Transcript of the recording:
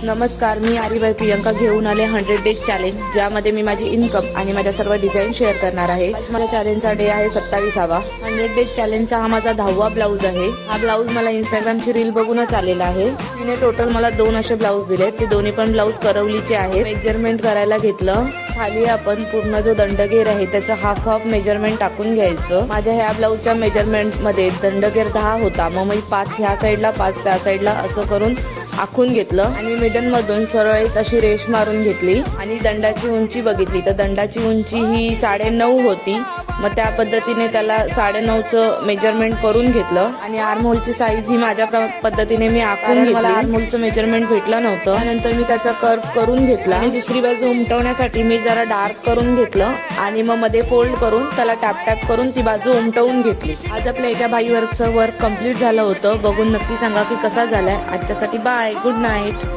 नमस्कार, मी आरीबाई प्रियंका घेऊन आले 100 डेज चॅलेंज, ज्यामध्ये मी माझी इन्कम आणि माझ्या सर्व डिझाईन शेअर करणार आहे। आज माझ्या चॅलेंजचा डे आहे 27वा। 100 डेज चॅलेंजचा हा माझा 10वा ब्लाऊज आहे। हा ब्लाऊज मला इंस्टाग्रामची रील बघूनच आलेला आहे। तिने टोटल मला 2 असे ब्लाऊज दिले, ते दोन्ही पण ब्लाऊज करवलीचे आहेत। मेजरमेंट करायला घेतलं, खाली आपण पूर्ण जो दंडगेर आहे त्याचं हाफ मेजरमेंट टाकून घ्यायचं। माझ्या ह्या ब्लाऊजच्या मेजरमेंट मध्ये दंडगेर 10 होता, मग मी 5 ह्या साईडला 5 त्या साईडला असं करून आखून घेतलं आणि मिडल मधून सरळ एक अशी रेष मारून घेतली आणि दंडाची उंची बघितली तर दंडाची उंची ही 9.5 होती। मग त्या पद्धतीने त्याला 9.5चं मेजरमेंट करून घेतलं आणि आर्महोलची साईज ही माझ्या पद्धतीने मी आखून घेतली। मला आर्महोलचं मेजरमेंट भेटलं नव्हतं, त्यानंतर मी त्याचा कर्व करून घेतला आणि दुसरी बाजू उमटवण्यासाठी मी जरा डार्क करून घेतलं आणि मग मध्ये फोल्ड करून त्याला टॅप करून ती बाजू उमटवून घेतली। आज आपल्या एका बाई वर्कचं वर्क कम्प्लीट झालं होतं। बघून नक्की सांगा की कसा झालाय। आजच्यासाठी बाय, गुड नाईट।